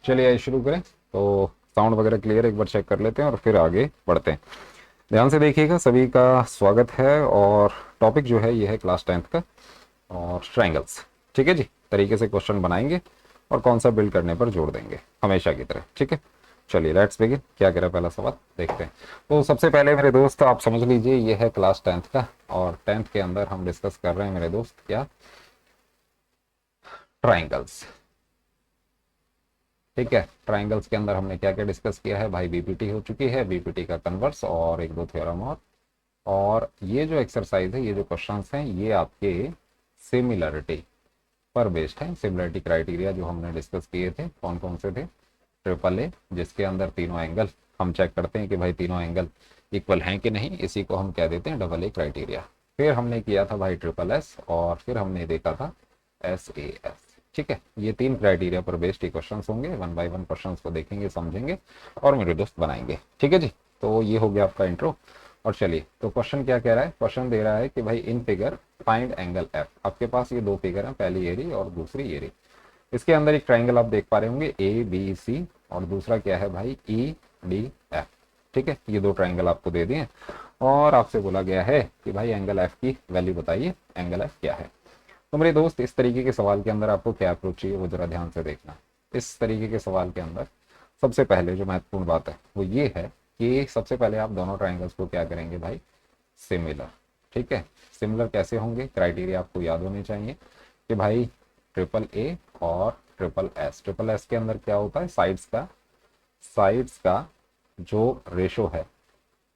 चलिए आइए शुरू करें। तो साउंड वगैरह क्लियर एक बार चेक कर लेते हैं और फिर आगे बढ़ते हैं। ध्यान से देखिएगा, सभी का स्वागत है। और टॉपिक जो है ये है क्लास 10th का और ट्रायंगल्स। ठीक है जी, तरीके से क्वेश्चन बनाएंगे और कौन सा बिल्ड करने पर जोर देंगे हमेशा की तरह। ठीक है, चलिए लेट्स बिगिन। क्या कह रहा है पहला सवाल, देखते हैं। तो सबसे पहले मेरे दोस्त आप समझ लीजिए ये है क्लास 10th का और 10th के अंदर हम डिस्कस कर रहे हैं मेरे दोस्त क्या, ट्राइंगल्स। ठीक है, ट्राइंगल्स के अंदर हमने क्या क्या डिस्कस किया है भाई, बीपीटी हो चुकी है, बीपीटी का कन्वर्स और एक दो थ्योरम और ये जो एक्सरसाइज है, ये जो क्वेश्चंस हैं, ये आपके सिमिलरिटी पर बेस्ड है। सिमिलरिटी क्राइटेरिया जो हमने डिस्कस किए थे कौन कौन से थे, ट्रिपल ए, जिसके अंदर तीनों एंगल हम चेक करते हैं कि भाई तीनों एंगल इक्वल हैं कि नहीं, इसी को हम क्या देते हैं, डबल ए क्राइटेरिया। फिर हमने किया था भाई ट्रिपल एस और फिर हमने देखा था एस ए एस। ठीक है, ये तीन क्राइटेरिया पर बेस्ड ही क्वेश्चन होंगे। वन बाय वन क्वेश्चन को देखेंगे, समझेंगे और मेरे दोस्त बनाएंगे। ठीक है जी, तो ये हो गया आपका इंट्रो। और चलिए, तो क्वेश्चन क्या कह रहा है, क्वेश्चन दे रहा है कि भाई in figure find angle F. आपके पास ये दो फिगर हैं, पहली एरी और दूसरी एरी। इसके अंदर एक ट्राइंगल आप देख पा रहे होंगे ए बी सी और दूसरा क्या है भाई ई डी एफ। ठीक है, ये दो ट्राइंगल आपको दे दिए और आपसे बोला गया है कि भाई एंगल एफ की वैल्यू बताइए, एंगल एफ क्या है। तो मेरे दोस्त इस तरीके के सवाल के अंदर आपको क्या अप्रोच चाहिए वो जरा ध्यान से देखना। इस तरीके के सवाल के अंदर सबसे पहले जो महत्वपूर्ण बात है वो ये है कि सबसे पहले आप दोनों ट्राइंगल्स को क्या करेंगे भाई, सिमिलर। ठीक है, सिमिलर कैसे होंगे, क्राइटेरिया आपको याद होने चाहिए कि भाई ट्रिपल ए और ट्रिपल एस। ट्रिपल एस के अंदर क्या होता है, साइड्स का जो रेशो है,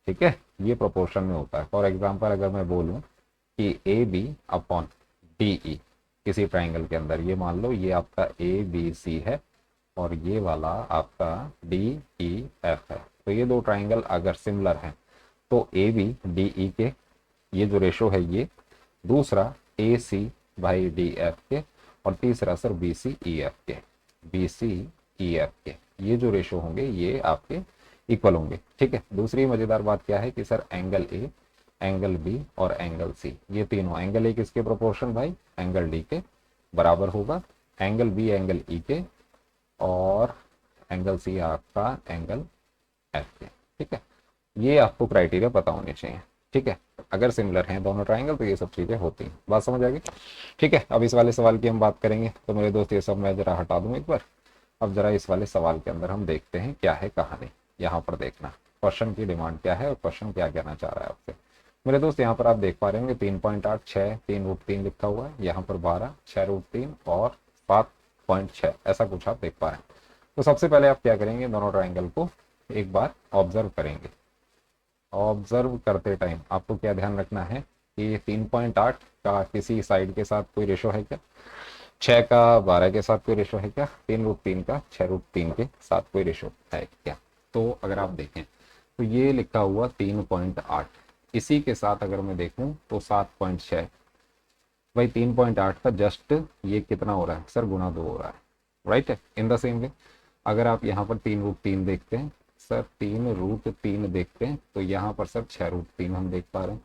ठीक है, ये प्रोपोर्शन में होता है। फॉर एग्जांपल अगर मैं बोलूं कि A B upon D E किसी ट्राइंगल के अंदर, ये मान लो ये आपका ए बी सी है और ये वाला आपका डी ई एफ है। तो ये दो ट्राइंगल अगर सिमिलर हैं तो ए बी डी ई के ये जो रेशो है ये, दूसरा ए सी भाई डी एफ के और तीसरा sir B C E F के, बी सी ई एफ के, ये जो रेशो होंगे ये आपके इक्वल होंगे। ठीक है, दूसरी मजेदार बात क्या है कि sir angle A, angle B और एंगल सी, ये तीनों, एंगल ए किसके प्रोपोर्शन भाई, एंगल डी के बराबर होगा, एंगल बी एंगल ई के और एंगल सी आपका एंगल एफ के। ठीक है, ये आपको क्राइटेरिया पता होने चाहिए। ठीक है, अगर सिमिलर हैं दोनों ट्राइंगल तो ये सब चीजें होती हैं। बात समझ आ गई। ठीक है, अब इस वाले सवाल की हम बात करेंगे। तो मेरे दोस्त ये सब मैं जरा हटा दूं एक बार। अब जरा इस वाले सवाल के अंदर हम देखते हैं क्या है कहानी। यहाँ पर देखना क्वेश्चन की डिमांड क्या है और क्वेश्चन क्या कहना चाह रहा है आपसे। मेरे दोस्त यहाँ पर आप देख पा रहे होंगे 3.8 6 3√3 लिखा हुआ है, यहाँ पर 12 6√3 और 7.6 ऐसा कुछ आप देख पा रहे हैं। तो सबसे पहले आप क्या करेंगे, दोनों ट्राइंगल को एक बार ऑब्जर्व करेंगे। ऑब्जर्व करते टाइम आपको क्या ध्यान रखना है कि 3.8 का किसी साइड के साथ कोई रेशो है क्या, 6 का 12 के साथ कोई रेशो है क्या, 3√3 का 6√3 के साथ कोई रेशो है क्या। तो अगर आप देखें तो ये लिखा हुआ 3.8, इसी के साथ अगर मैं देखूं तो 7.6। भाई 3.8 का जस्ट ये कितना हो रहा है सर, गुना 2 हो रहा है। Right, in the same way अगर आप यहाँ पर 3√3 देखते हैं सर, 3√3 देखते हैं तो यहाँ पर सर 6√3 हम देख पा रहे हैं।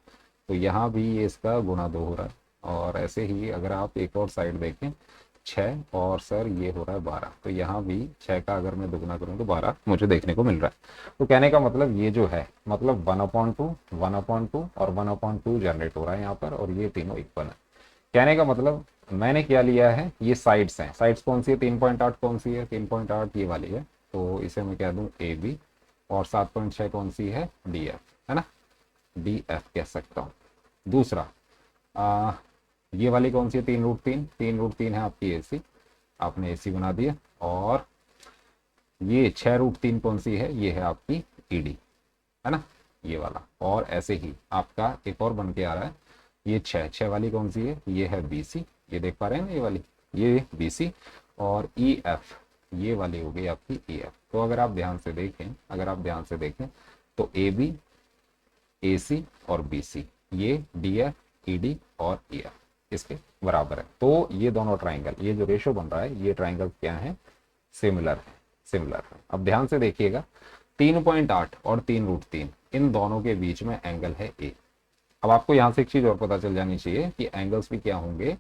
तो यहाँ भी ये इसका गुना 2 हो रहा है। और ऐसे ही अगर आप एक और साइड देखें 6 और सर ये हो रहा है 12, तो यहाँ भी 6 का अगर मैं दुगना करूँ तो 12 मुझे देखने को मिल रहा है। तो कहने का मतलब ये जो है, मतलब 1/2 1/2 और 1/2 जनरेट हो रहा है यहाँ पर और ये तीनों इक्वल है। कहने का मतलब मैंने क्या लिया है, ये साइड्स हैं। साइड्स कौन सी है, 3.8 कौन सी है, 3.8 ये वाली है, तो इसे मैं कह दूं ए बी और 7.6 कौन सी है, डी एफ, है ना, डी एफ कह सकता हूँ। दूसरा ये वाली कौन सी है, 3√3, 3√3 है आपकी ए सी, आपने ए सी बना दिया। और ये 6√3 कौन सी है, ये है आपकी ई डी, है ना, ये वाला। और ऐसे ही आपका एक और बन के आ रहा है, ये 6 वाली कौन सी है, ये है बी सी, ये देख पा रहे हैं ना, ये वाली, ये बी सी। और ई एफ, ये वाली हो गई आपकी ई एफ। तो अगर आप ध्यान से देखें, अगर आप ध्यान से देखें तो ए बी, ए सी और बी सी, ये डी एफ ई डी और ई एफ इसके बराबर है। तो ये दोनों ट्राइंगल, ये जो रेशो बन रहा है, ये ट्राइंगल क्या है, सिमिलर है, सिमिलर है। अब ध्यान से देखिएगा 3.8 और 3√3 इन दोनों के बीच में एंगल है ए। अब आपको यहां से एक चीज और पता चल जानी चाहिए कि एंगल्स भी क्या होंगे,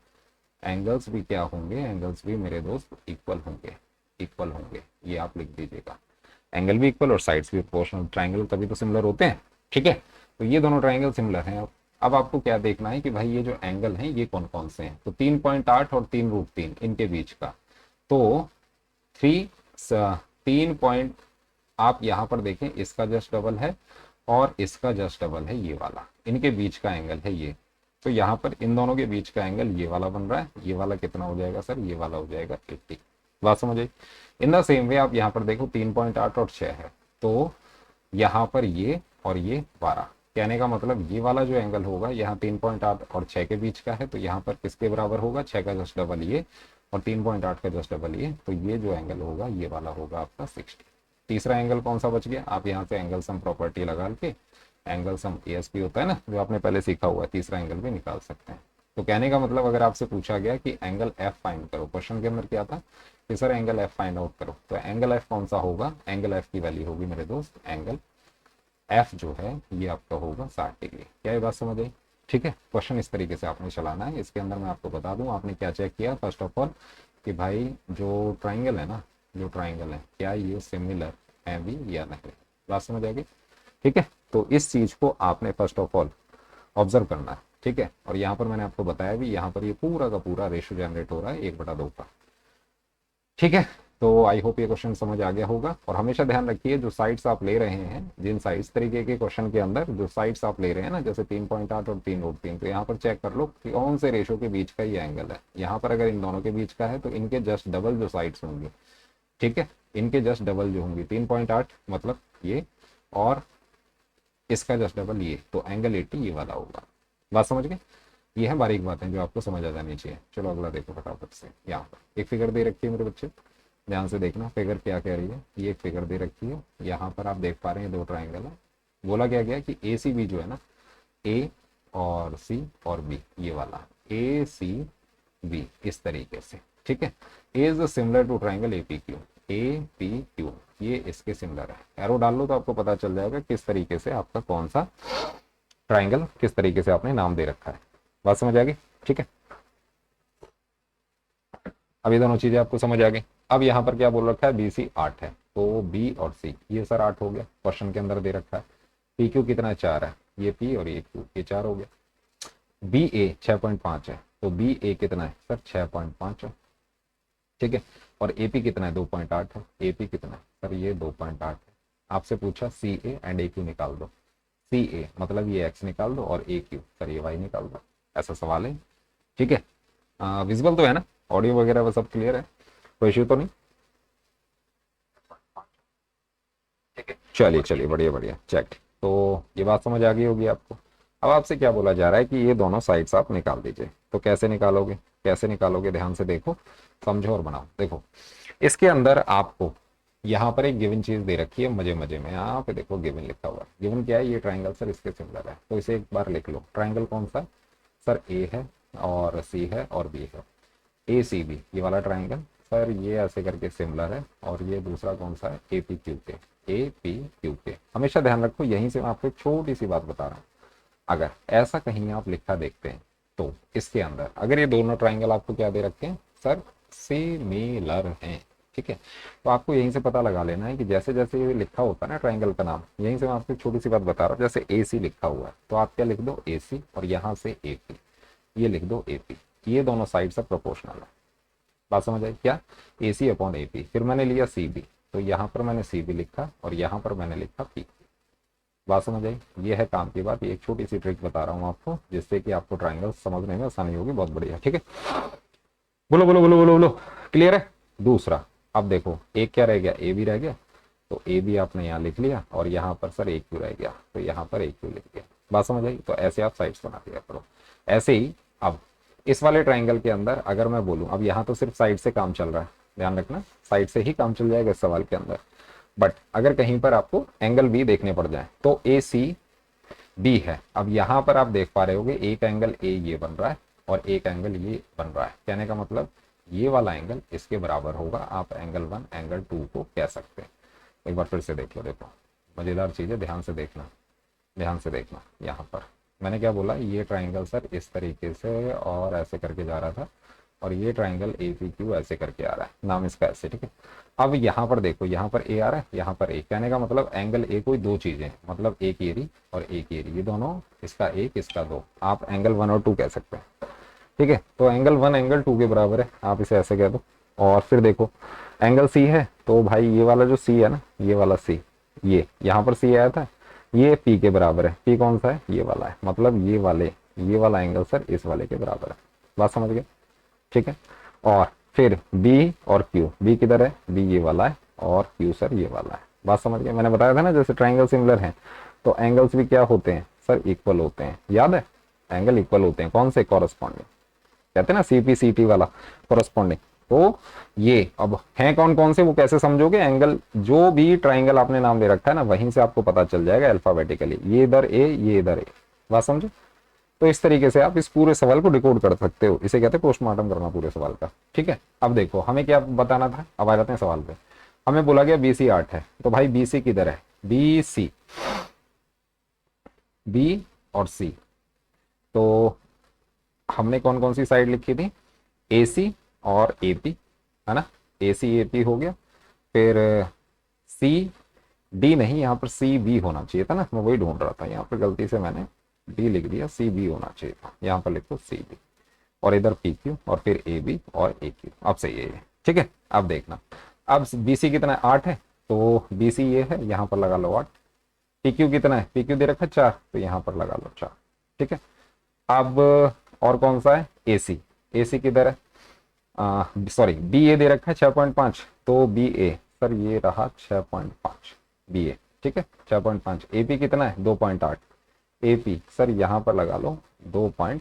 एंगल्स भी क्या होंगे, एंगल्स भी मेरे दोस्त इक्वल होंगे। इक्वल होंगे, ये आप लिख दीजिएगा। एंगल भी इक्वल और साइड्स भी प्रोपोर्शनल, ट्राइंगल तभी तो सिमिलर होते हैं, ठीक है। तो ये दोनों ट्राइंगल सिमिलर हैं। अब आपको क्या देखना है कि भाई ये जो एंगल हैं ये कौन कौन से हैं। तो 3.8 और 3√3 इनके बीच का, तो 3 आप यहाँ पर देखें इसका जस्ट डबल है और इसका जस्ट डबल है, ये वाला इनके बीच का एंगल है ये। तो यहाँ पर इन दोनों के बीच का एंगल ये वाला बन रहा है। ये वाला कितना हो जाएगा सर, ये वाला हो जाएगा 80। बात समझ आई। इन द सेम वे आप यहाँ पर देखो 3.8 और 6 है, तो यहाँ पर ये और ये 12। कहने का मतलब ये वाला जो एंगल होगा यहाँ 3.8 और 6 के बीच का है, तो यहाँ पर किसके बराबर होगा, 6 का जस्ट डबल ये और 3.8 का जस्ट डबल ये। तो ये जो एंगल होगा ये वाला होगा आपका 60। तीसरा एंगल कौन सा बच गया, आप यहाँ से एंगल सम प्रॉपर्टी लगा के एंगल सम ASP होता है ना, जो आपने पहले सीखा हुआ है, तीसरा एंगल भी निकाल सकते हैं। तो कहने का मतलब अगर आपसे पूछा गया कि एंगल F फाइंड करो, क्वेश्चन के अंदर क्या था कि sir angle F find out करो, तो एंगल F कौन सा होगा, एंगल F की वैल्यू होगी मेरे दोस्त, एंगल F जो है ये आपका होगा 60 डिग्री। क्या ये बात समझ आई, ठीक है। क्वेश्चन इस तरीके से आपने चलाना है। इसके अंदर मैं आपको बता दूं आपने क्या चेक किया, फर्स्ट ऑफ ऑल कि भाई जो ट्राइंगल है ना, जो ट्राइंगल है क्या ये सिमिलर है भी या नहीं, बात समझ आएगी, ठीक है। तो इस चीज को आपने फर्स्ट ऑफ ऑल ऑब्जर्व करना है, ठीक है। और यहाँ पर मैंने आपको बताया भी, यहाँ पर ये पूरा का पूरा रेशो जनरेट हो रहा है 1/2 का, ठीक है। तो आई होप ये क्वेश्चन समझ आ गया होगा। और हमेशा ध्यान रखिए जो साइड्स आप ले रहे हैं, जिन साइड्स तरीके के क्वेश्चन के अंदर जो साइड्स आप ले रहे हैं ना, जैसे 3.8 और 3√3, तो यहाँ पर चेक कर लो कि कौन से रेशो के बीच का ये एंगल है। यहाँ पर अगर इन दोनों के बीच का है तो इनके जस्ट डबल जो साइड्स होंगी, ठीक है, इनके जस्ट डबल जो होंगी 3.8 मतलब ये, और इसका जस्ट डबल ये, तो एंगल 80 ये वाला होगा। बात समझ गए, ये है बारीक बातें जो आपको समझ आ जानी चाहिए। चलो अगला देखो फटाफट से। यहाँ पर एक फिगर दे रखी है मेरे बच्चे, ध्यान से देखना फिगर क्या कह रही है। ये एक फिगर दे रखी है, यहाँ पर आप देख पा रहे हैं दो ट्राइंगल है। बोला क्या गया कि ACB जो है ना, A और C और B, ये वाला ACB इस तरीके से, ठीक है। A is similar to triangle APQ, ये इसके सिमिलर है। एरो डाल लो तो आपको पता चल जाएगा किस तरीके से आपका कौन सा ट्राइंगल, किस तरीके से आपने नाम दे रखा है। बात समझ आ गई, ठीक है। अब ये दोनों चीजें आपको समझ आ गई। अब यहाँ पर क्या बोल रखा है, BC 8 है, तो B और C ये सर 8 हो गया, क्वेश्चन के अंदर दे रखा है। PQ कितना है, 4 है, ये P और ये Q, ये 4 हो गया। BA 6.5 है, तो BA कितना है सर, 6.5 है, ठीक है। और AP कितना है, 2.8 है। AP कितना है सर, ये 2.8 है। आपसे पूछा CA एंड AQ निकाल दो, CA मतलब ये X निकाल दो और AQ सर ये Y निकाल दो, ऐसा सवाल है, ठीक है। विजिबल तो है ना, ऑडियो वगैरह वो सब क्लियर है, कोई इश्यू तो नहीं, ठीक है। चलिए चलिए बढ़िया बढ़िया, चेक। तो ये बात समझ आ गई होगी आपको। अब आपसे क्या बोला जा रहा है कि ये दोनों साइड्स आप निकाल दीजिए। तो कैसे निकालोगे, कैसे निकालोगे, ध्यान से देखो, समझो और बनाओ। देखो इसके अंदर आपको यहाँ पर एक गिवन चीज दे रखी है, मजे मजे में यहाँ पे देखो गिवन लिखा हुआ है। गिवन क्या है, ये ट्राइंगल सर इसके सिमिलर है, तो इसे एक बार लिख लो। ट्राइंगल कौन सा सर, A है और C है और B है, ACB ये वाला ट्राइंगल सर ये ऐसे करके सिमिलर है। और ये दूसरा कौन सा है, APQ। हमेशा ध्यान रखो, यहीं से मैं आपको एक छोटी सी बात बता रहा हूँ। अगर ऐसा कहीं आप लिखा देखते हैं तो इसके अंदर अगर ये दोनों ट्राइंगल आपको क्या दे रखे हैं सर, सिमिलर हैं, ठीक है। तो आपको यहीं से पता लगा लेना है कि जैसे जैसे ये लिखा होता है ना ट्राइंगल का नाम, यहीं से मैं आपको एक छोटी सी बात बता रहा हूँ। जैसे AC लिखा हुआ है तो आप क्या लिख दो, AC, और यहाँ से AP, ये लिख दो AP। ये दोनों साइड से प्रोपोर्शनल है। बात समझ आई क्या, AC अपॉन AP। फिर मैंने लिया CB, तो यहाँ पर मैंने CB लिखा और यहाँ पर मैंने लिखा P। बात समझ आई, ये है काम की बात। ये एक छोटी सी ट्रिक बता रहा हूँ आपको, जिससे कि आपको ट्राइंगल समझने में आसानी होगी। बहुत बढ़िया, ठीक है। बोलो बोलो बोलो बोलो बोलो, क्लियर है। दूसरा अब देखो, एक क्या रह गया, AB रह गया, तो AB आपने यहाँ लिख लिया और यहाँ पर सर AQ रह गया, तो यहाँ पर AQ लिख दिया। बात समझ आई। तो ऐसे आप साइड्स बना दिया करो। ऐसे ही अब इस वाले ट्राइंगल के अंदर अगर मैं बोलूं, अब यहाँ तो सिर्फ साइड से काम चल रहा है, ध्यान रखना, साइड से ही काम चल जाएगा इस सवाल के अंदर। बट अगर कहीं पर आपको एंगल B देखने पड़ जाए तो ACB है। अब यहाँ पर आप देख पा रहे होगे एक एंगल A ये बन रहा है और एक एंगल ये बन रहा है। कहने का मतलब ये वाला एंगल इसके बराबर होगा। आप एंगल 1 एंगल 2 को कह सकते हैं। एक बार फिर से देख लो, देखो मजेदार चीज है, ध्यान से देखना, ध्यान से देखना। यहाँ पर मैंने क्या बोला, ये ट्राइंगल सर इस तरीके से और ऐसे करके जा रहा था और ये ट्राइंगल ए पी क्यू ऐसे करके आ रहा है, नाम इसका ऐसे, ठीक है। अब यहाँ पर देखो, यहाँ पर ए आ रहा है, यहाँ पर ए, कहने का मतलब एंगल ए कोई दो चीजें हैं, मतलब एक एरी और एक एरी, ये दोनों, इसका एक इसका दो, आप एंगल 1 और 2 कह सकते हैं, ठीक है। तो एंगल 1 एंगल 2 के बराबर है, आप इसे ऐसे कह दो। और फिर देखो एंगल सी है, तो भाई ये वाला जो सी है ना, ये वाला सी, ये यहाँ पर सी आया था, ये पी के बराबर है। पी कौन सा है? ये वाला है, मतलब ये वाला एंगल सर इस वाले के बराबर है। बात समझ गए, ठीक है। और फिर बी और क्यू, बी किधर है? बी ये वाला है, और क्यू सर ये वाला है। बात समझ गए, मैंने बताया था ना जैसे ट्राइंगल सिमिलर हैं तो एंगल्स भी क्या होते हैं सर? इक्वल होते हैं, याद है? एंगल इक्वल होते हैं, कौन से? कॉरस्पॉन्डिंग, कहते हैं ना सीपी सीटी वाला, कॉरस्पॉन्डिंग। तो ये अब हैं कौन कौन से, वो कैसे समझोगे? एंगल जो भी ट्राइंगल आपने नाम दे रखा है ना, वहीं से आपको पता चल जाएगा अल्फाबेटिकली, ये इधर ए, ये इधर ए। बात समझे? तो इस तरीके से आप इस पूरे सवाल को डिकोड कर सकते हो, इसे कहते हैं पोस्टमार्टम करना पूरे सवाल का, ठीक है। अब देखो हमें क्या बताना था, अब आ जाते हैं सवाल पे। हमें बोला गया BC 8 है, तो भाई BC किधर है? BC, B और C, तो हमने कौन कौन सी साइड लिखी थी? AC और AP, है ना? AC AP हो गया, फिर CD नहीं, यहाँ पर CB होना चाहिए था ना, मैं वही ढूंढ रहा था, यहाँ पर गलती से मैंने D लिख दिया, CB होना चाहिए था, यहाँ पर लिखो CB, और इधर PQ, और फिर AB और AQ। अब सही है ये, ठीक है। अब देखना, अब BC कितना है? 8 है, तो BC ये है, यहाँ पर लगा लो 8। PQ कितना है? PQ दे रखा है 4, तो यहाँ पर लगा लो 4, ठीक है। अब और कौन सा है? AC, AC किधर है? सॉरी, BA दे रखा है 6.5, तो BA सर ये रहा 6.5, BA, ठीक है 6.5। AP कितना है? 2.8, AP सर यहाँ पर लगा लो 2.8,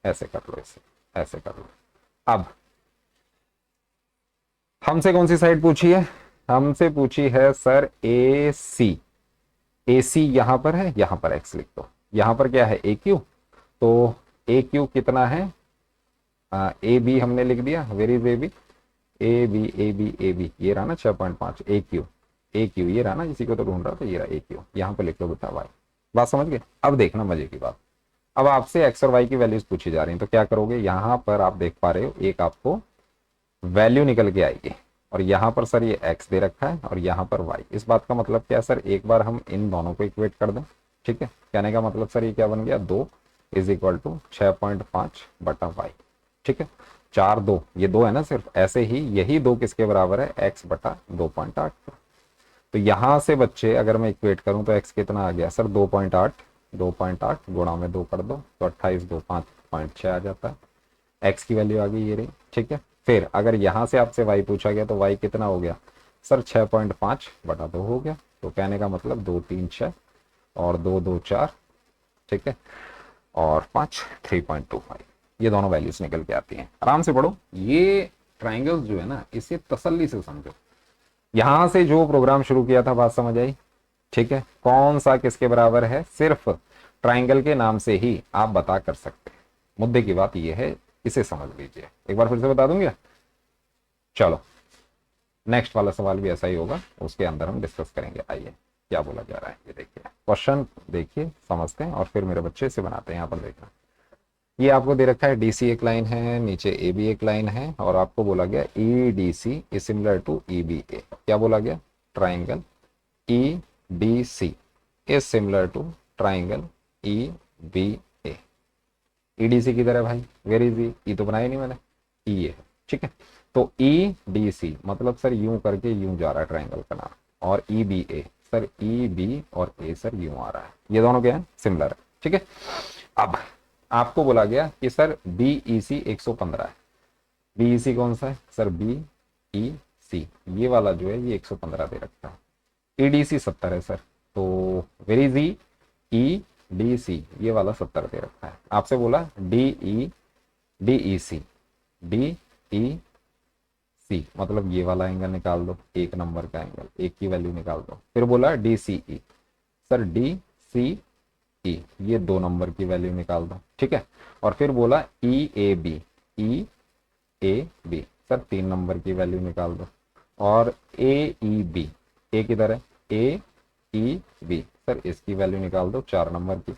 ऐसे कर लो, इसे ऐसे कर लो। अब हमसे कौन सी साइड पूछी है? हमसे पूछी है सर AC, AC यहाँ पर है, यहाँ पर x लिख दो, यहाँ पर क्या है? AQ, तो AQ कितना है? AB हमने लिख दिया, वेर इज AB? AB ये रहा ना 6.5, AQ ये रहा ना, इसी को तो ढूंढ रहा था, ये रहा AQ, यहाँ पे लिख लो बेटा y। बात समझ गए? अब देखना मजे की बात, अब आपसे x और y की वैल्यूज पूछी जा रही हैं, तो क्या करोगे? यहाँ पर आप देख पा रहे हो एक आपको वैल्यू निकल के आएगी, और यहाँ पर सर ये x दे रखा है, और यहाँ पर y। इस बात का मतलब क्या सर? एक बार हम इन दोनों को इक्वेट कर दें, ठीक है। कहने का मतलब सर ये क्या बन गया? 2 इज इक्वल टू 6.5 बटा y, ठीक है। 4 2, ये 2 है ना सिर्फ, ऐसे ही यही 2 किसके बराबर है? x बटा 2.8। तो यहां से बच्चे अगर मैं इक्वेट करूं तो x कितना आ गया सर? 2.8 गुणा में 2 कर दो, तो 28 2 5.6 आ जाता है, x की वैल्यू आ गई ये रही, ठीक है। फिर अगर यहां से आपसे y पूछा गया तो y कितना हो गया सर? 6.5 बटा 2 हो गया, तो कहने का मतलब 2 3 6 और 2 2 4, ठीक है, और 5 3.25, ये दोनों वैल्यूज निकल के आती हैं। आराम से पढ़ो, ये ट्राइंगल्स जो है ना, इसे तसल्ली से समझो। यहां से जो प्रोग्राम शुरू किया था, बात समझ आई, ठीक है। कौन सा किसके बराबर है, सिर्फ ट्राइंगल के नाम से ही आप बता कर सकते हैं। मुद्दे की बात ये है, इसे समझ लीजिए। एक बार फिर से बता दूंगा, चलो नेक्स्ट वाला सवाल भी ऐसा ही होगा, उसके अंदर हम डिस्कस करेंगे। आइए क्या बोला जा रहा है, ये देखिए क्वेश्चन, देखिए समझते हैं, और फिर मेरे बच्चे से बनाते हैं। यहाँ पर देखना, ये आपको दे रखा है DC एक लाइन है, नीचे AB एक लाइन है, और आपको बोला गया EDC is similar to EBA। क्या बोला गया? Triangle EDC is similar to triangle EBA। EDC किधर है भाई? Where is E? तो बनाया नहीं मैंने, E है, ठीक है। तो EDC मतलब सर यूं करके यूं जा रहा है ट्राइंगल का नाम, और EBA सर EB और A सर यूं आ रहा है, ये दोनों क्या है? सिमिलर है, ठीक है। अब आपको बोला गया कि सर BEC 115 है। BEC कौन सा है सर? BEC ये वाला जो है ये 115 दे रखता है। EDC 70 है सर, तो वेर इज EDC ये वाला 70 दे रखा है। आपसे बोला DEC मतलब ये वाला एंगल निकाल दो, एक नंबर का एंगल, एक की वैल्यू निकाल दो। फिर बोला DCE सर DCE ये 2 नंबर की वैल्यू निकाल दो, ठीक है। और फिर बोला EAB सर 3 नंबर की वैल्यू निकाल दो, और AEB, ए किधर है? AEB सर इसकी वैल्यू निकाल दो 4 नंबर की।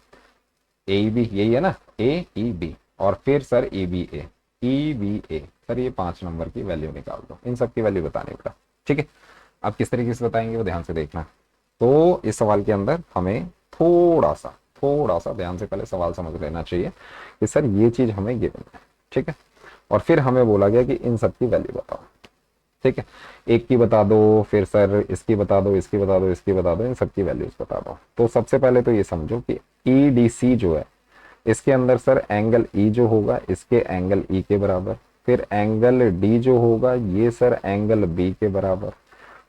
AEB यही है ना, AEB, और फिर सर ABA ई बी ए, सर ये 5 नंबर की वैल्यू निकाल दो, इन सब की वैल्यू बताने बेटा। ठीक है, अब किस तरीके से बताएंगे वो ध्यान से देखना। तो इस सवाल के अंदर हमें थोड़ा सा ध्यान से पहले सवाल समझ लेना चाहिए कि सर ये चीज हमें गिवन है। ठीक है, और फिर हमें बोला गया कि इन सब की वैल्यू बताओ। ठीक है, एक की बता दो, फिर सर इसकी बता दो, इसकी बता दो, इसकी बता दो, इन सब की वैल्यूज बता दो। तो सबसे पहले तो ये समझो कि ई डी सी जो है इसके अंदर सर एंगल ई जो होगा इसके एंगल ई के बराबर, फिर एंगल डी जो होगा ये सर एंगल बी के बराबर,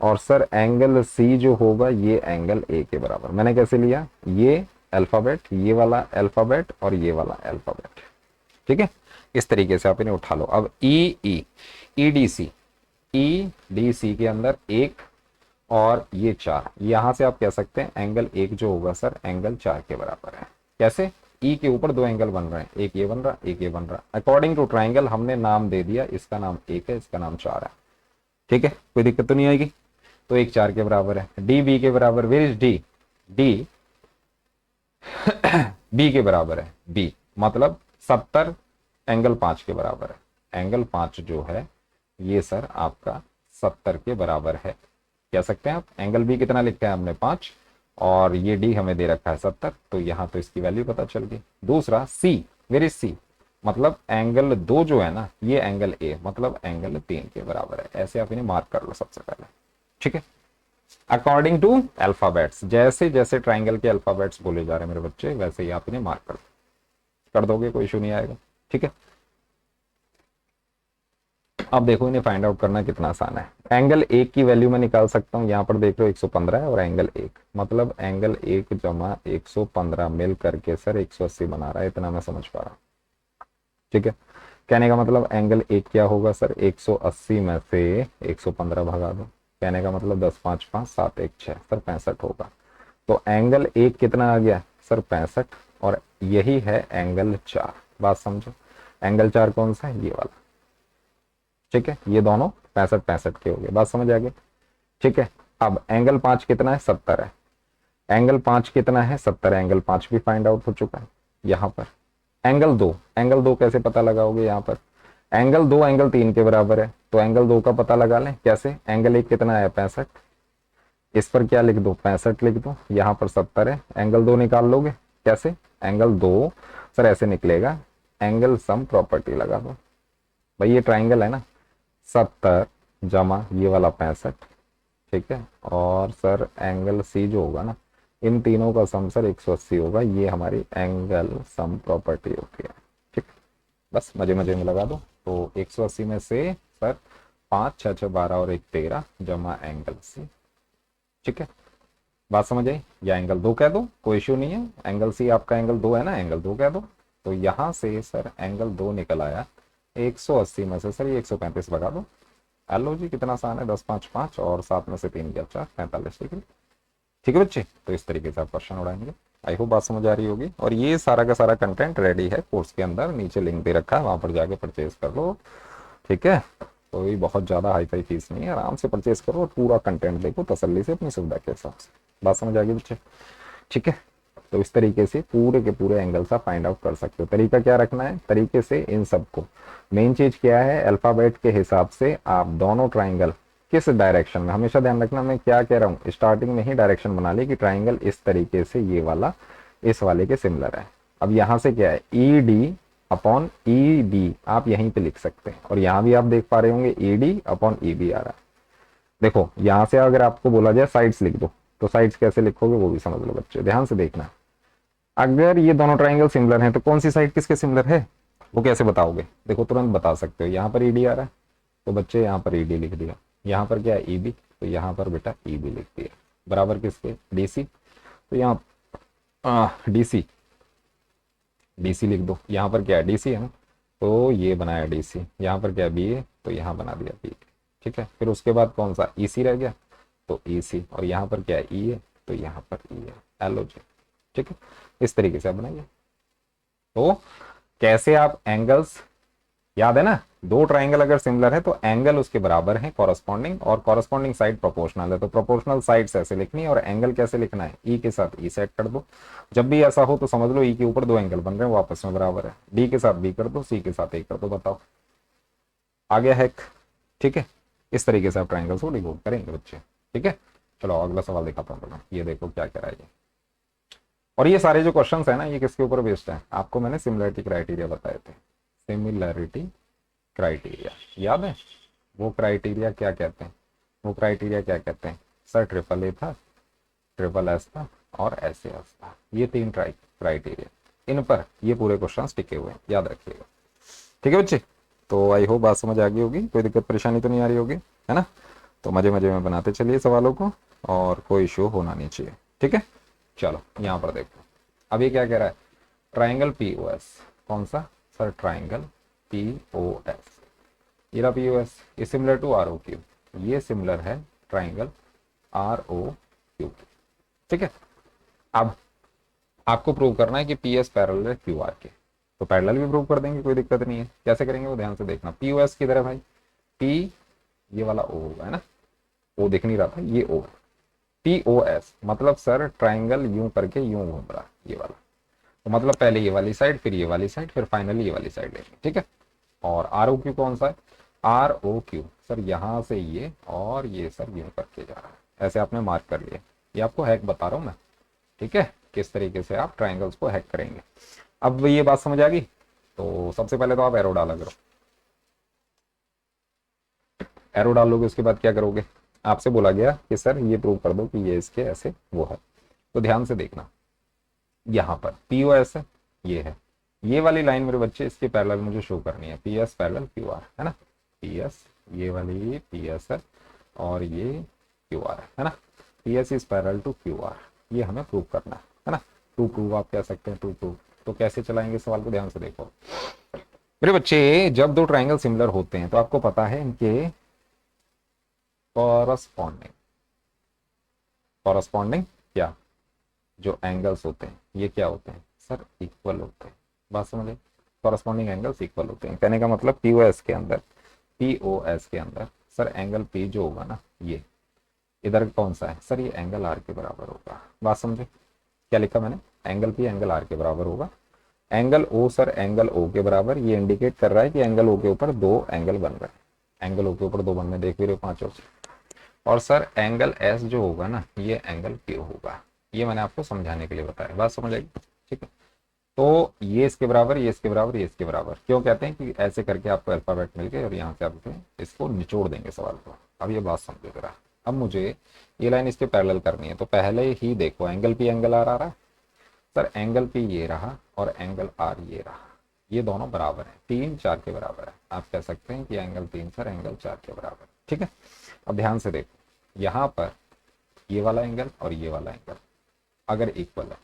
और सर एंगल सी जो होगा ये एंगल ए के बराबर। मैंने कैसे लिया, ये अल्फाबेट, ये वाला अल्फाबेट और ये वाला अल्फाबेट। ठीक है, इस तरीके से आप इन्हें उठा लो। अब ई ई ई डी सी के अंदर एक और ये 4, यहां से आप कह सकते हैं एंगल एक जो होगा सर एंगल 4 के बराबर है। कैसे, ई के ऊपर 2 एंगल बन रहे हैं, एक ये बन रहा, एक ये बन रहा। अकॉर्डिंग टू ट्राइंगल हमने नाम दे दिया, इसका नाम 1 है, इसका नाम 4 है। ठीक है, कोई दिक्कत तो नहीं आएगी। तो एक 4 के बराबर है, डी बी के बराबर, where is D, D B के बराबर है, बी मतलब 70 एंगल 5 के बराबर है। एंगल 5 जो है ये सर आपका 70 के बराबर है। कह सकते हैं आप, एंगल बी कितना लिखा है हमने 5, और ये डी हमें दे रखा है 70, तो यहां तो इसकी वैल्यू पता चल गई। दूसरा सी, वेयर इज सी, मतलब एंगल 2 जो है ना ये एंगल ए मतलब एंगल 3 के बराबर है। ऐसे आप इन्हें मार्क कर लो सबसे पहले। ठीक है, अकॉर्डिंग टू अल्फाबेट्स, जैसे जैसे ट्राइंगल के अल्फाबेट्स बोले जा रहे हैं मेरे बच्चे वैसे ही आप इन्हें मार्क कर दोगे, कोई इशू नहीं आएगा। ठीक है, अब देखो इन्हें फाइंड आउट करना कितना आसान है। एंगल 1 की वैल्यू मैं निकाल सकता हूं, यहां पर देख लो 115 है, और एंगल 1 मतलब एंगल 1 जमा 115 मिल करके सर 180 बना रहा है, इतना मैं समझ पा रहा हूं। ठीक है, कहने का मतलब एंगल 1 क्या होगा सर, 180 में से 115 भगा दो, कहने का मतलब 10 5 5 7 1 6 सर 65 होगा। तो एंगल 1 कितना आ गया सर 65, और यही है एंगल 4। बात समझो, एंगल 4 कौन सा है, ये वाला। ठीक है, ये दोनों 65 65 के हो गए, बात समझ आ गई। ठीक है, अब एंगल 5 कितना है, 70 है। एंगल 5 कितना है, 70 है, एंगल 5 भी फाइंड आउट हो चुका है। यहां पर एंगल 2 कैसे पता लगाओगे, यहां पर एंगल 2 एंगल 3 के बराबर है, तो एंगल 2 का पता लगा लें। कैसे, एंगल 1 कितना है 65, इस पर क्या लिख दो 65 लिख दो, यहां पर 70 है, एंगल 2 निकाल लोगे। कैसे, एंगल 2 सर ऐसे निकलेगा, एंगल सम प्रॉपर्टी लगा दो। भाई ये ट्राइंगल है ना, 70 जमा ये वाला 65। ठीक है, और सर एंगल सी जो होगा ना, इन तीनों का सम सर 180 होगा, ये हमारी एंगल सम प्रॉपर्टी होती है। ठीक, बस मजे मजे में लगा दो। तो 180 में से सर 5 6 6 12 और 1 13 जमा एंगल सी। ठीक है, बात समझ आई, या एंगल 2 कह दो, कोई इश्यू नहीं है। एंगल सी आपका एंगल 2 है ना, एंगल 2 कह दो। तो यहां से सर एंगल 2 निकल आया, 180 में से सर ये 135 भगा दो। लो जी, कितना आसान है, 10 5 5 और 7 में से 3 गया 4, 45 डिग्री। ठीक है बच्चे, तो इस तरीके से आप क्वेश्चन उड़ाएंगे। आई होप बात समझ आ रही होगी। और ये सारा का सारा कंटेंट रेडी है कोर्स के अंदर, नीचे लिंक दे रखा है, वहां पर जाके परचेज कर लो। ठीक है, कोई बहुत ज्यादा हाई फाई फीस नहीं है, आराम से परचेज करो और पूरा कंटेंट देखो तसल्ली से अपनी सुविधा के हिसाब से। बात समझ आ गई बच्चे। ठीक है, तो इस तरीके से पूरे के पूरे एंगल्स आप फाइंड आउट कर सकते हो। तरीका क्या रखना है, तरीके से इन सबको, मेन चीज क्या है, अल्फाबेट के हिसाब से आप दोनों ट्राइंगल किस डायरेक्शन में, हमेशा ध्यान रखना मैं क्या कह रहा हूँ, स्टार्टिंग में ही डायरेक्शन बना ली कि ट्राइंगल इस तरीके से ये वाला इस वाले के सिमिलर है। अब यहां से क्या है, ई डी अपॉन ई डी आप यहीं पे लिख सकते हैं, और यहां भी आप देख पा रहे होंगे E D upon E B आ रहा है। देखो यहां से अगर आपको बोला जाए साइड्स लिख दो, तो साइड्स कैसे लिखोगे वो भी समझ लो बच्चे, ध्यान से देखना। अगर ये दोनों ट्राइंगल सिमिलर हैं तो कौन सी साइड किसके सिमिलर है वो कैसे बताओगे, देखो तुरंत बता सकते हो। यहाँ पर ईडी आ रहा है तो बच्चे यहाँ पर ईडी लिख दिया, यहाँ पर क्या है ईबी, तो यहाँ पर बेटा ईबी लिख दिया, बराबर किसके डीसी, तो यहाँ डीसी डीसी लिख दो। यहाँ पर क्या है डीसी है ना, तो ये बनाया डीसी, यहाँ पर क्या है बी ए, तो यहाँ बना दिया बी। ठीक है, फिर उसके बाद कौन सा ईसी रह गया, तो ईसी, और यहाँ पर क्या है ई है, तो यहाँ पर ई है, एल जी। ठीक है, इस तरीके से आप बनाइए। तो कैसे आप एंगल्स, याद है ना, दो ट्राइंगल अगर सिमिलर है तो एंगल उसके बराबर है कॉरस्पॉन्डिंग, और कॉरस्पॉन्डिंग साइड प्रोपोर्शनल है, तो प्रोपोर्शनल साइड्स ऐसे लिखनी है, और एंगल कैसे लिखना है, ई के साथ ई सेट कर दो। जब भी ऐसा हो तो समझ लो ई के ऊपर दो एंगल बन रहे हैं वो आपस में बराबर है, डी के साथ बी कर दो, सी के साथ ए कर दो, बताओ आ गया हैक। ठीक है, इस तरीके से आप ट्राइंगल्स को डिकोड करेंगे बच्चे। ठीक है, चलो अगला सवाल दिखाता हूँ तुम्हें, ये देखो क्या कह रहा है ये। और ये सारे जो क्वेश्चन है ना, ये किसके ऊपर बेस्ड है, आपको मैंने सिमिलरिटी क्राइटेरिया बताए थे। सिमिलरिटी क्राइटेरिया याद है? वो क्राइटेरिया क्या कहते हैं, वो क्राइटेरिया क्या कहते हैं सर? ट्रिपल ए था, ट्रिपल एस था और एस ए एस था, ये तीन क्राइटेरिया, इन पर ये पूरे क्वेश्चन टिके हुए हैं, याद रखिएगा। ठीक है बच्चे, तो आई होप बात समझ आ गई होगी, कोई दिक्कत परेशानी तो नहीं आ रही होगी, है ना? तो मजे मजे में बनाते चलिए सवालों को, और कोई इशू होना नहीं चाहिए। ठीक है, चलो यहाँ पर देखो, अब ये क्या कह रहा है, ट्राइंगल पी ओ एस, कौन सा sir? Triangle P O S, ये रहा पी ओ एस, ये similar to R O Q, ये सिमिलर है ट्राइंगल आर ओ क्यू। ठीक है, अब आपको प्रूव करना है कि पी एस पैरेलल है क्यू आर के, तो पैरेलल भी प्रूव कर देंगे, कोई दिक्कत नहीं है। कैसे करेंगे वो ध्यान से देखना। पी ओ एस किधर है भाई? पी, ये वाला ओ होगा, है ना? ओ दिख नहीं रहा था, ये ओ। पी ओ एस मतलब सर ट्राइंगल यूं करके यूं घूम रहा है, ये वाला, तो मतलब पहले ये वाली साइड, फिर ये वाली साइड, फिर फाइनली ये वाली साइड लेंगे। ठीक है, और आर ओ क्यू कौन सा है? आर ओ क्यू सर यहां से ये, और ये सर यूं करके जा रहा है, ऐसे आपने मार्क कर लिया। ये आपको हैक बता रहा हूं मैं। ठीक है, किस तरीके से आप ट्राइंगल्स को हैक करेंगे। अब ये बात समझ आ गई, तो सबसे पहले तो आप एरो डाला करो। एरो डाल लोगे, उसके बाद क्या करोगे, आपसे बोला गया कि सर ये प्रूव कर दो कि ये इसके ऐसे वो है, तो ध्यान से देखना, यहाँ पर पी ओ एस है, ये है, ये वाली लाइन मेरे बच्चे इसके पैरेलल मुझे शो करनी है, P S parallel Q R, है ना? पी एस, ये वाली पी एस है, और ये क्यू आर है ना? P S is parallel to Q R, ये हमें प्रूव करना है ना? टू प्रूव आप कह सकते हैं, टू प्रूव। तो कैसे चलाएंगे सवाल को, ध्यान से देखो मेरे बच्चे। जब दो ट्राइंगल सिमिलर होते हैं तो आपको पता है इनके कॉरस्पॉन्डिंग, कॉरस्पॉन्डिंग क्या, जो एंगल्स होते हैं ये क्या होते हैं सर? इक्वल होते हैं। बात समझे? कॉरस्पॉन्डिंग एंगल्स इक्वल होते हैं, कहने का मतलब पीओएस के अंदर, पीओएस के अंदर सर एंगल पी जो होगा ना, ये इधर कौन सा है सर? ये एंगल आर के बराबर होगा। बात समझे? क्या लिखा मैंने? एंगल पी एंगल आर के बराबर होगा। Angle O sir angle O के बराबर, ये इंडिकेट कर रहा है कि एंगल ओ के ऊपर दो एंगल बन रहे हैं, एंगल ओ के ऊपर दो बन रहे, देख भी रहे हो पांचों से। और सर एंगल एस जो होगा ना, ये एंगल क्यू होगा, ये मैंने आपको समझाने के लिए बताया। बात समझ आएगी? ठीक है, तो ये इसके बराबर, ये इसके बराबर, ये इसके बराबर, क्यों कहते हैं कि ऐसे करके आपको अल्फाबेट मिल गए और यहाँ से आप इसको निचोड़ देंगे सवाल को। अब ये बात समझो जरा, अब मुझे ये लाइन इसके पैरेलल करनी है, तो पहले ही देखो एंगल पी एंगल आर आ रहा है सर, एंगल पी ये रहा और एंगल आर ये रहा, ये दोनों बराबर है, 3 4 के बराबर है। आप कह सकते हैं कि एंगल 3 सर एंगल 4 के बराबर। ठीक है, अब ध्यान से देखो, यहाँ पर ये वाला एंगल और ये वाला एंगल अगर इक्वल है,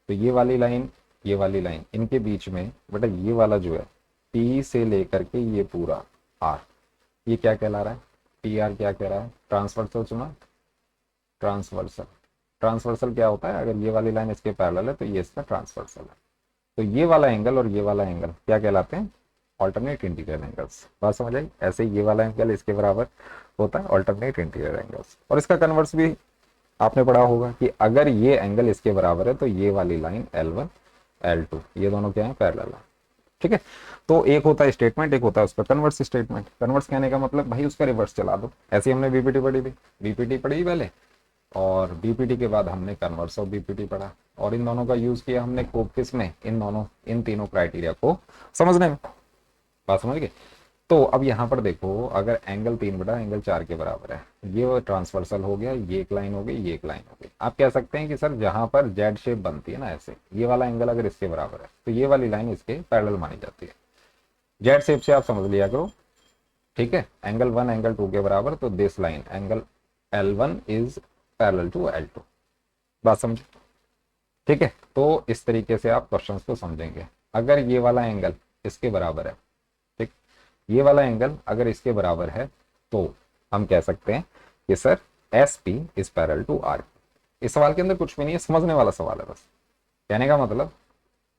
तो ये वाली लाइन इनके बीच में बेटा ये वाला जो है पी से लेकर के ये पूरा आर, ये क्या कहला रहा है? पी आर क्या कह रहा है? ट्रांसवर्सल सुना? ट्रांसवर्सल, ट्रांसवर्सल क्या होता है? अगर ये वाली लाइन इसके पैरेलल है तो ये इसका ट्रांसवर्सल है। तो ये वाला एंगल और ये वाला एंगल क्या कहलाते हैं? Alternate interior angles. बात समझ आई? ऐसे ये वाला एंगल इसके बराबर होता है ऑल्टरनेट इंटीरियर एंगल्स। और इसका कन्वर्स भी आपने पढ़ा होगा कि अगर ये एंगल इसके बराबर है तो ये वाली लाइन L1 L2 ये दोनों क्या है? पैरेलल है। ठीक है, तो एक होता है स्टेटमेंट, एक होता है उसका कन्वर्स स्टेटमेंट। कन्वर्स कहने का मतलब भाई उसका रिवर्स चला दो। ऐसे हमने बीपीटी पढ़ी थी, बीपीटी पढ़ी पहले, और बीपीटी के बाद हमने कन्वर्स ऑफ बीपीटी पढ़ा, और इन दोनों का यूज किया हमने किस में? इन तीनों क्राइटेरिया को समझने में। बात समझ गए? तो अब यहाँ पर देखो, अगर एंगल 3 बटा एंगल 4 के बराबर है, ये ट्रांसवर्सल हो गया, ये एक लाइन हो गई, ये एक लाइन हो गई। आप कह सकते हैं कि सर जहां पर जेड शेप बनती है ना ऐसे, ये वाला एंगल अगर इसके बराबर है तो ये वाली लाइन इसके पैरेलल मानी जाती है। जेड शेप से आप समझ लिया करो। ठीक है, एंगल 1 एंगल 2 के बराबर, तो this line angle L1 is parallel to L2। बात समझे? ठीक है, तो इस तरीके से आप क्वेश्चन को समझेंगे। अगर ये वाला एंगल इसके बराबर है, ठीक, ये वाला एंगल अगर इसके बराबर है, तो हम कह सकते हैं कि sir S P is parallel to R. इस सवाल के अंदर कुछ भी नहीं है, समझने वाला सवाल है बस। कहने का मतलब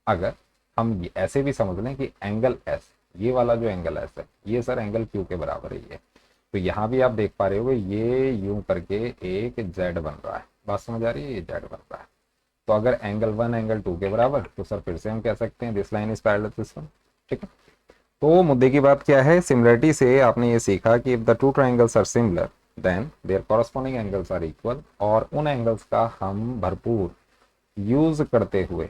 अगर हम ऐसे भी समझ लें कि एंगल एस, ये वाला जो एंगल एस है, ये सर एंगल क्यू के बराबर है ये, तो यहां भी आप देख पा रहे हो ये यूं करके एक जेड बन रहा है। बात समझ आ रही है? ये जेड बन रहा है। तो अगर एंगल 1 एंगल 2 के बराबर, तो सर फिर से हम कह सकते हैं this line is parallel to this one. ठीक है, तो मुद्दे की बात क्या है, सिमिलरिटी से आपने ये सीखा कि if the two triangles are similar then their corresponding angles are equal, और उन एंगल्स का हम भरपूर यूज करते हुए,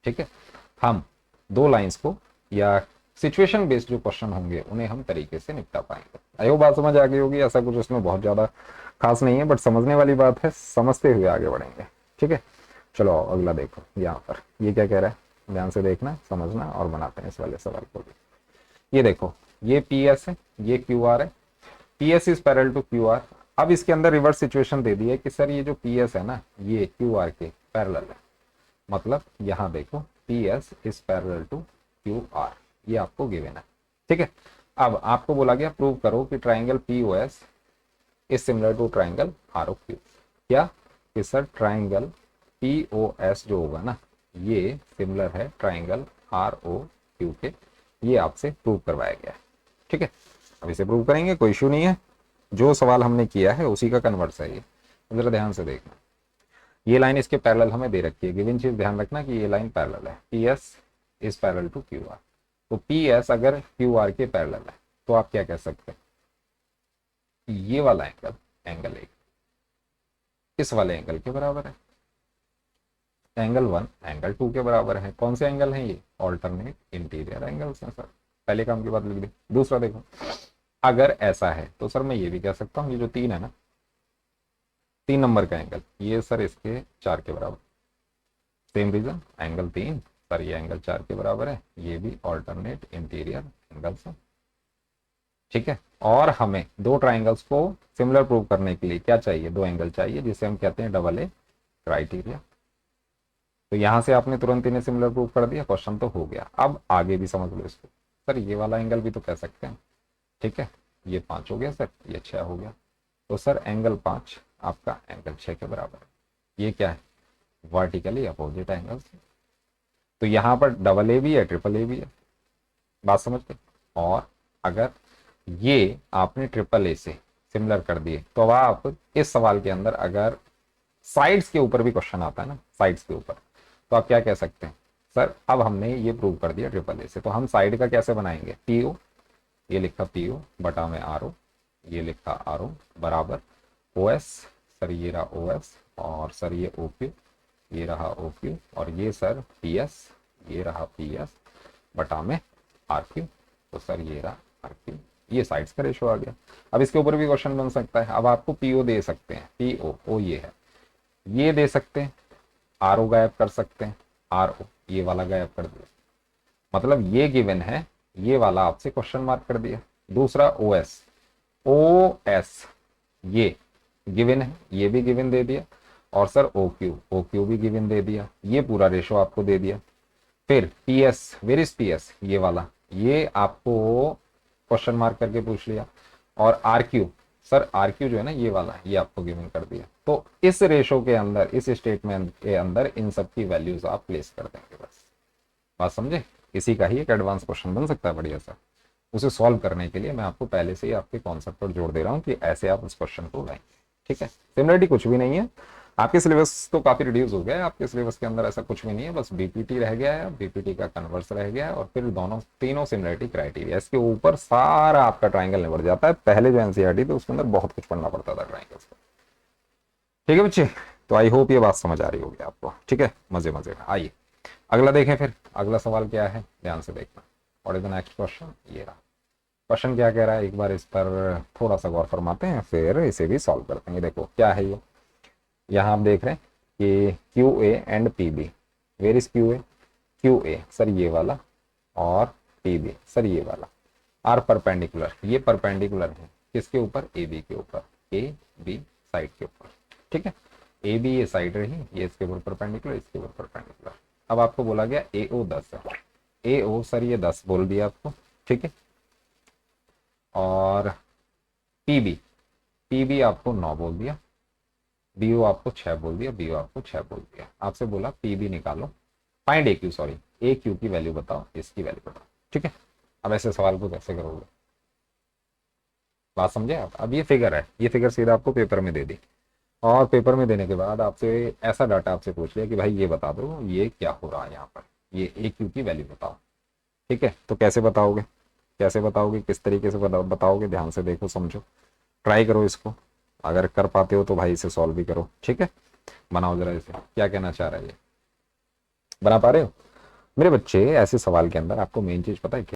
ठीक है, हम दो लाइंस को या सिचुएशन बेस्ड जो क्वेश्चन होंगे उन्हें हम तरीके से निपटा पाएंगे। आई होप बात समझ आ गई होगी। ऐसा कुछ उसमें बहुत ज्यादा खास नहीं है, बट समझने वाली बात है, समझते हुए आगे बढ़ेंगे। ठीक है, चलो अगला देखो यहाँ पर ये क्या कह रहा है, ध्यान से देखना, समझना और बनाते हैं इस वाले सवाल को भी। ये देखो, ये पी एस है, ये क्यू आर है, P S is parallel to Q R. अब इसके अंदर रिवर्स सिचुएशन दे दी है कि सर ये जो पी एस है ना, ये क्यू आर के पैरेलल है। मतलब यहां देखो, P S is parallel to Q R, ये आपको गिवन है। ठीक है, अब आपको बोला गया प्रूव करो कि triangle P O S is similar to triangle R O Q. क्या कि sir triangle P O S जो होगा ना, ये सिमिलर है ट्राइंगल आर ओ क्यू के। ये आपसे प्रूव करवाया गया है। ठीक है, अब इसे प्रूव करेंगे, कोई इशू नहीं है। जो सवाल हमने किया है उसी का कन्वर्स है ये, जरा ध्यान से देखना। ये लाइन इसके पैरेलल हमें दे रखी है, गिवन चीज ध्यान रखना कि ये लाइन पैरेलल है, P S is parallel to Q R. तो पी एस अगर क्यू आर के पैरेलल है तो आप क्या कह सकते हैं, ये वाला एंगल, एंगल एक इस वाले एंगल के बराबर है, एंगल वन एंगल टू के बराबर है। कौन से एंगल है ये, ऑल्टरनेट इंटीरियर एंगल्स हैं सर। पहले काम की बात लिख दी। दूसरा देखो, अगर ऐसा है तो सर मैं ये भी कह सकता हूँ, ये जो तीन है ना, 3 नंबर का एंगल, ये सर इसके 4 के बराबर। सेम रीजन, एंगल 3 सर ये एंगल 4 के बराबर है, ये भी ऑल्टरनेट इंटीरियर एंगल्स है। ठीक है, और हमें दो ट्राइंगल्स को सिमिलर प्रूव करने के लिए क्या चाहिए, दो एंगल चाहिए, जिसे हम कहते हैं डबल ए क्राइटेरिया। तो यहां से आपने तुरंत इन्हें सिमिलर प्रूव कर दिया, क्वेश्चन तो हो गया। अब आगे भी समझ लो इसको, सर ये वाला एंगल भी तो कह सकते हैं। ठीक है, ये 5 हो गया सर, ये 6 हो गया, तो सर एंगल 5 आपका एंगल 6 के बराबर है। ये क्या है, वर्टिकली अपोजिट एंगल्स। तो यहां पर डबल ए भी है, ट्रिपल ए भी है, बात समझ गए। और अगर ये आपने ट्रिपल ए से सिमिलर कर दिए, तो अब आप इस सवाल के अंदर अगर साइड्स के ऊपर भी क्वेश्चन आता है ना, साइड्स के ऊपर, तो आप क्या कह सकते हैं, सर अब हमने ये प्रूव कर दिया ट्रिपल ए से, तो हम साइड का कैसे बनाएंगे, पीओ, ये लिखा पीओ बटा में आर ओ, ये लिखा आर ओ बराबर ओ एस, सर ये रहा ओ एस, और सर ये ओ क्यू, ये रहा ओ क्यू, और ये सर पी एस, ये रहा पी एस बटा में आर क्यू, तो सर ये रहा आर क्यू। ये साइड्स का रेशो आ गया। अब इसके ऊपर भी क्वेश्चन बन सकता है। अब आपको पीओ दे सकते हैं, पीओ ओ ये है, ये दे सकते हैं, आर ओ गायब कर सकते हैं, आर ओ ये वाला गायब कर दिया, मतलब ये गिवन है, ये वाला आपसे क्वेश्चन मार्क कर दिया। दूसरा ओ एस, ओ एस ये गिवन है, ये भी गिवन दे दिया, और सर ओ क्यू भी गिवन दे दिया, ये पूरा रेशो आपको दे दिया। फिर P S, where is P S, ये वाला, ये आपको क्वेश्चन मार्क करके पूछ लिया, और R Q, sir R Q जो है ना ये वाला, ये आपको गिवन कर दिया। तो इस रेशो के अंदर, इस स्टेटमेंट के अंदर इन सब की वैल्यूज आप प्लेस कर देंगे, बस। बात समझे, इसी का ही एक एडवांस क्वेश्चन बन सकता है बढ़िया सा। उसे सॉल्व करने के लिए मैं आपको पहले से ही आपके कॉन्सेप्ट पर जोड़ दे रहा हूँ कि ऐसे आप उस क्वेश्चन को लाएंगे। ठीक है, सिमिलरिटी कुछ भी नहीं है, आपके सिलेबस तो काफी रिड्यूस हो गया है, आपके सिलेबस के अंदर ऐसा कुछ भी नहीं है, बस बीपीटी रह गया है, बीपीटी का कन्वर्स रह गया है, और फिर दोनों तीनों सिमिलरिटी क्राइटेरिया, इसके ऊपर सारा आपका ट्राइंगल निबट जाता है। पहले जो एनसीईआरटी थी उसके अंदर बहुत कुछ पढ़ना पड़ता था ट्राइंगल्स का। ठीक है बच्चे, तो आई होप ये बात समझ आ रही होगी आपको। ठीक है, मजे मजे का। आइए अगला देखें। फिर अगला सवाल क्या है, ध्यान से देखना। What is the next question, ये रहा क्वेश्चन। क्या कह रहा है, एक बार इस पर थोड़ा सा गौर फरमाते हैं, फिर इसे भी सॉल्व करते हैं। देखो क्या है ये, यहाँ आप देख रहे हैं कि Q A and P B, where is Q A, Q A sir ये वाला, और पी बी सर ये वाला, आर परपेंडिकुलर, ये परपेंडिकुलर है किसके ऊपर, ए बी के ऊपर, ए बी साइड के ऊपर। ठीक है, ए बी ये साइड रही, ये इसके ऊपर परपेंडिकुलर, इसके ऊपर परपेंडिकुलर। अब आपको बोला गया ए ओ 10 है, ए ओ सर ये 10 बोल दिया आपको। ठीक है, और पी बी आपको 9 बोल दिया, बी ओ आपको 6 बोल दिया, बी ओ आपको 6 बोल दिया। आपसे बोला पी बी निकालो, फाइंड ए क्यू, सॉरी ए क्यू की वैल्यू बताओ, इसकी वैल्यू बताओ। ठीक है, अब ऐसे सवाल को कैसे करोगे, बात समझे आप। अब ये फिगर है, ये फिगर सीधा आपको पेपर में दे दी, और पेपर में देने के बाद आपसे ऐसा डाटा आपसे पूछ लिया कि भाई ये बता दो ये क्या हो रहा है यहाँ पर, ये ए क्यू की वैल्यू बताओ। ठीक है, तो कैसे बताओगे, कैसे बताओगे, किस तरीके से बताओगे, ध्यान से देखो समझो, ट्राई करो इसको, अगर कर पाते हो तो भाई इसे सॉल्व भी करो। ठीक है, बनाओ जरा इसे, क्या कहना चाह रहा है ये, बना पा रहे हो मेरे बच्चे? ऐसे सवाल के अंदर आपको मेन चीज पता है क्या?